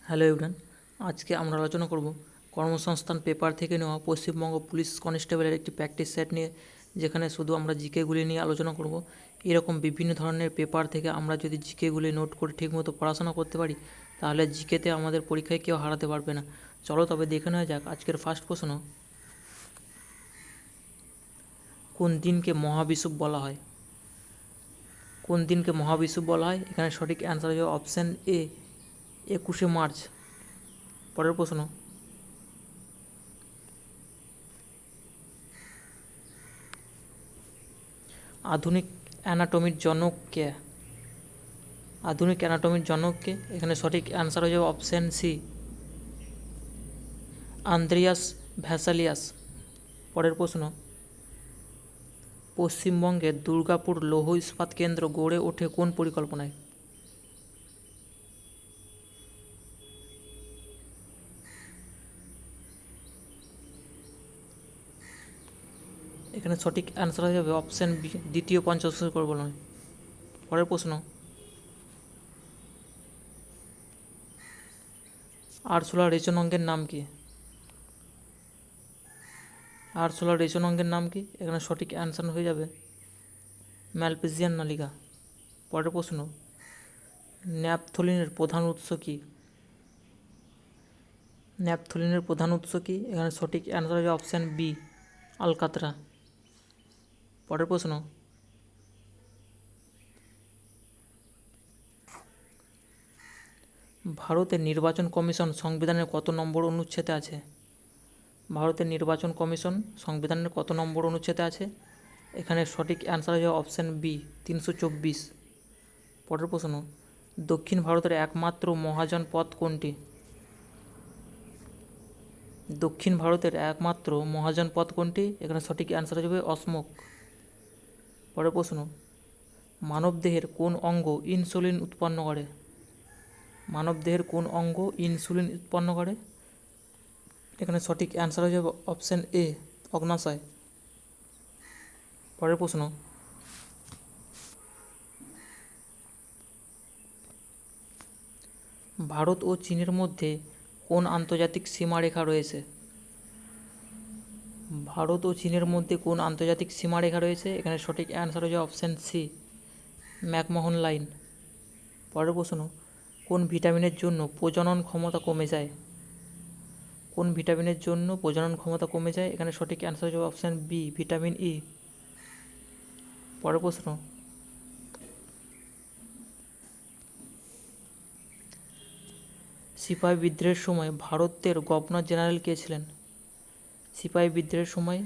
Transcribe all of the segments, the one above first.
Hello everyone, আজকে আমরা আলোচনা করব কর্মসংস্থান পেপার থেকে নেওয়া পশ্চিমবঙ্গ পুলিশ কনস্টেবলের একটি প্র্যাকটিস সেট নিয়ে, যেখানে শুধু আমরা জিকেগুলি নিয়ে আলোচনা করব। এরকম বিভিন্ন ধরনের পেপার থেকে আমরা যদি জিকেগুলি নোট করে ঠিকমতো পড়াশোনা করতে পারি, তাহলে জিকেতে আমাদের পরীক্ষায় কেউ হারাতে পারবে না। চলো তবে দেখে নেওয়া যাক আজকের ফার্স্ট প্রশ্ন। কোন দিনকে মহাবিষুব বলা হয়? কোন দিনকে মহাবিষুব বলা হয়? এখানে সঠিক অ্যান্সার হবে অপশান এ, 21শে মার্চ। পরের প্রশ্ন। আধুনিক অ্যানাটমির জনক কে? আধুনিক অ্যানাটমির জনক কে? এখানে সঠিক অ্যান্সার হয়ে যাবে অপশান সি, আন্দ্রিয়াস ভ্যাসালিয়াস। পরের প্রশ্ন। পশ্চিমবঙ্গের দুর্গাপুর লৌহ ইস্পাত কেন্দ্র গড়ে ওঠে কোন পরিকল্পনায়? এখানে সঠিক অ্যান্সার হয়ে যাবে অপশান বি, দ্বিতীয় পঞ্চবার্ষিক পরিকল্পনায়। পরের প্রশ্ন। আরসুলা রেচনঙ্গের নাম কি? আরসুলা রেচনঙ্গের নাম কি? এখানে সঠিক অ্যান্সার হয়ে যাবে ম্যালপিজিয়ান নালিকা। পরের প্রশ্ন। ন্যাপথলিনের প্রধান উৎস কি? ন্যাপথলিনের প্রধান উৎস কি? এখানে সঠিক অ্যান্সার হয়ে যাবে অপশান বি, আলকাতরা। পরের প্রশ্ন। ভারতের নির্বাচন কমিশন সংবিধানের কত নম্বর অনুচ্ছেদে আছে? ভারতের নির্বাচন কমিশন সংবিধানের কত নম্বর অনুচ্ছেদে আছে? এখানে সঠিক অ্যান্সার হয়ে যাবে অপশান বি, 324। পরের প্রশ্ন। দক্ষিণ ভারতের একমাত্র মহাজন পথ কোনটি? দক্ষিণ ভারতের একমাত্র মহাজন পথ কোনটি? এখানে সঠিক অ্যান্সার হয়ে যাবে অসমক। পরের প্রশ্ন। মানবদেহের কোন অঙ্গ ইনসুলিন উৎপন্ন করে? মানবদেহের কোন অঙ্গ ইনসুলিন উৎপন্ন করে? এখানে সঠিক অ্যান্সার হয়ে যাবে অপশান এ, অগ্নাশয়। পরের প্রশ্ন। ভারত ও চীনের মধ্যে কোন আন্তর্জাতিক সীমারেখা রয়েছে? ভারত ও চীনের মধ্যে কোন আন্তর্জাতিক সীমারেখা রয়েছে? এখানে সঠিক অ্যান্সার হয়ে যাবে অপশান সি, ম্যাকমোহন লাইন। পরের প্রশ্ন। কোন ভিটামিনের জন্য প্রজনন ক্ষমতা কমে যায়? কোন ভিটামিনের জন্য প্রজনন ক্ষমতা কমে যায়? এখানে সঠিক অ্যান্সার হয়ে যাবে অপশান বি, ভিটামিন ই। পরের প্রশ্ন। সিপাহি বিদ্রোহের সময় ভারতের গভর্নর জেনারেল কে ছিলেন? সিপাহি বিদ্রোহের সময়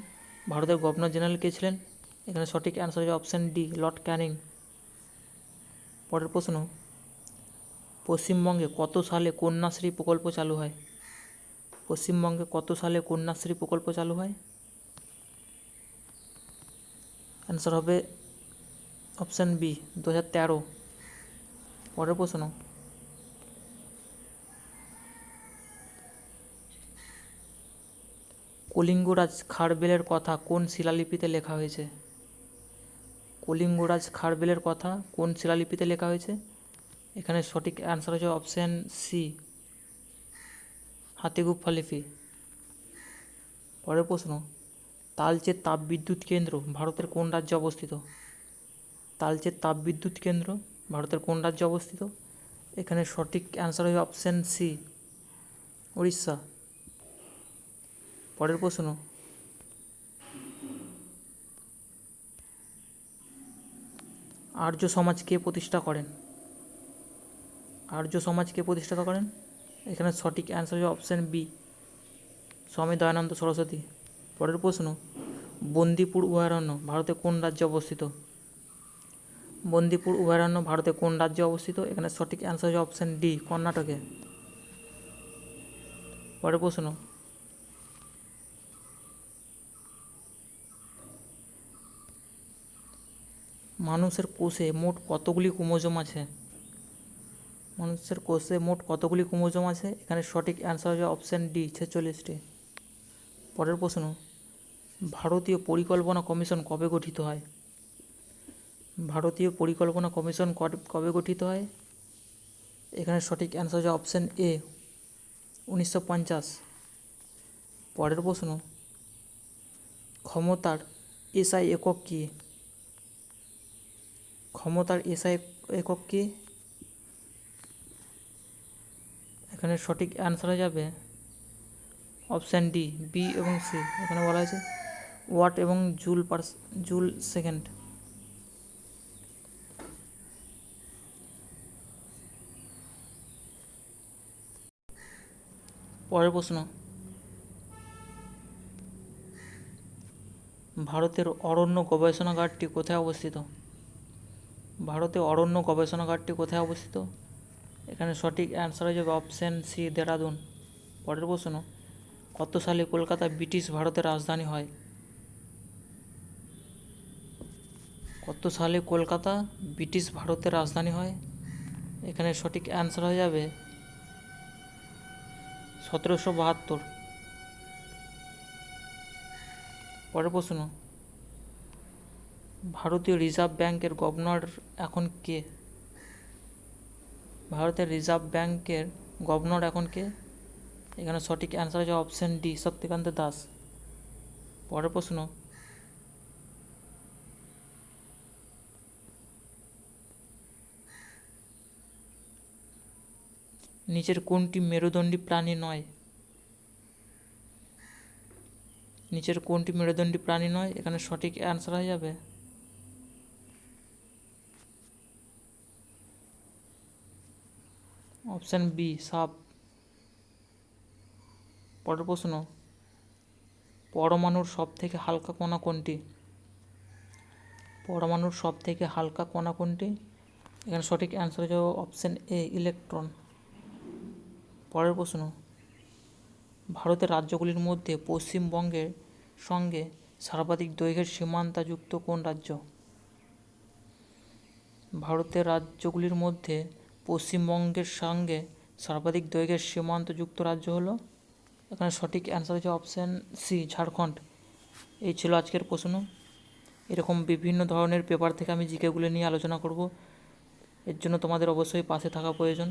ভারতের গভর্নর জেনারেল কে ছিলেন? এখানে সঠিক অ্যান্সার হয়ে অপশান ডি, লর্ড ক্যানিং। পরের প্রশ্ন। পশ্চিমবঙ্গে কত সালে কন্যাশ্রী প্রকল্প চালু হয়? পশ্চিমবঙ্গে কত সালে কন্যাশ্রী প্রকল্প চালু হয়? অ্যান্সার হবে অপশান বি, 2013। পরের প্রশ্ন। কলিঙ্গরাজ খারবেলের কথা কোন শিলালিপিতে লেখা হয়েছে? কলিঙ্গরাজ খারবেলের কথা কোন শিলালিপিতে লেখা হয়েছে? এখানে সঠিক অ্যান্সার হচ্ছে অপশান সি, হাতিগুপ্ফা লিপি। পরের প্রশ্ন। তালচের তাপবিদ্যুৎ কেন্দ্র ভারতের কোন রাজ্যে অবস্থিত? তালচের তাপবিদ্যুৎ কেন্দ্র ভারতের কোন রাজ্যে অবস্থিত? এখানে সঠিক অ্যান্সার হবে অপশান সি, উড়িষ্যা। পরের প্রশ্ন। আর্য সমাজ কে প্রতিষ্ঠা করেন? আর্য সমাজ কে প্রতিষ্ঠা করেন? এখানে সঠিক অ্যান্সার হবে অপশান বি, স্বামী দয়ানন্দ সরস্বতী। পরের প্রশ্ন। বন্দিপুর অভয়ারণ্য ভারতের কোন রাজ্যে অবস্থিত? বন্দিপুর অভয়ারণ্য ভারতের কোন রাজ্যে অবস্থিত? এখানে সঠিক অ্যান্সার হবে অপশান ডি, কর্ণাটকে। পরের প্রশ্ন। মানুষের কোষে মোট কতগুলি ক্রোমোজোম আছে? মানুষের কোষে মোট কতগুলি ক্রোমোজোম আছে? এখানে সঠিক অ্যান্সার হবে অপশান ডি, 46টি। পরের প্রশ্ন। ভারতীয় পরিকল্পনা কমিশন কবে গঠিত হয়? ভারতীয় পরিকল্পনা কমিশন কবে গঠিত হয়? এখানে সঠিক অ্যান্সার হচ্ছে অপশান এ, 1950। পরের প্রশ্ন, ক্ষমতার এসআই একক কী? ক্ষমতার এসআই একক কী? এখানে সঠিক অ্যান্সার হয়ে যাবে অপশান ডি, বি এবং সি। এখানে বলা হয়েছে ওয়াট এবং জুল সেকেন্ড। পরের প্রশ্ন, ভারতের অরণ্য গবেষণাগারটি কোথায় অবস্থিত? ভারতের অরণ্য গবেষণাগারটি কোথায় অবস্থিত? এখানে সঠিক অ্যান্সার হয়ে যাবে অপশান সি, দেরাদুন। পরের প্রশ্ন, কত সালে কলকাতা ব্রিটিশ ভারতের রাজধানী হয়? কত সালে কলকাতা ব্রিটিশ ভারতের রাজধানী হয়? এখানে সঠিক অ্যান্সার হয়ে যাবে 1772। পরের প্রশ্ন, ভারতীয় রিজার্ভ ব্যাংকের গভর্নর এখন কে? ভারতের রিজার্ভ ব্যাংকের গভর্নর এখন কে? এখানে সঠিক অ্যান্সার হচ্ছে অপশান ডি, শক্তিকান্ত দাস। পরের প্রশ্ন, নিচের কোনটি মেরুদণ্ডী প্রাণী নয়? নিচের কোনটি মেরুদণ্ডী প্রাণী নয়? এখানে সঠিক অ্যান্সার হয়ে যাবে অপশান বি, সাপ। পরের প্রশ্ন, পরমাণুর সবথেকে হালকা কণা কোনটি? পরমাণুর সবথেকে হালকা কণা কোনটি? এখানে সঠিক অ্যান্সার হয়ে যাবে অপশান এ, ইলেকট্রন। পরের প্রশ্ন, ভারতের রাজ্যগুলির মধ্যে পশ্চিমবঙ্গের সঙ্গে সর্বাধিক দৈর্ঘ্যের সীমান্তযুক্ত কোন রাজ্য? ভারতের রাজ্যগুলির মধ্যে পশ্চিমবঙ্গের সঙ্গে সর্বাধিক দৈর্ঘ্যের সীমান্তযুক্ত রাজ্য হলো, এখানে সঠিক অ্যান্সার হচ্ছে অপশান সি, ঝাড়খণ্ড। এই ছিল আজকের প্রশ্ন। এরকম বিভিন্ন ধরনের পেপার থেকে আমি জিকেগুলো নিয়ে আলোচনা করব। এর জন্য তোমাদের অবশ্যই পাশে থাকা প্রয়োজন।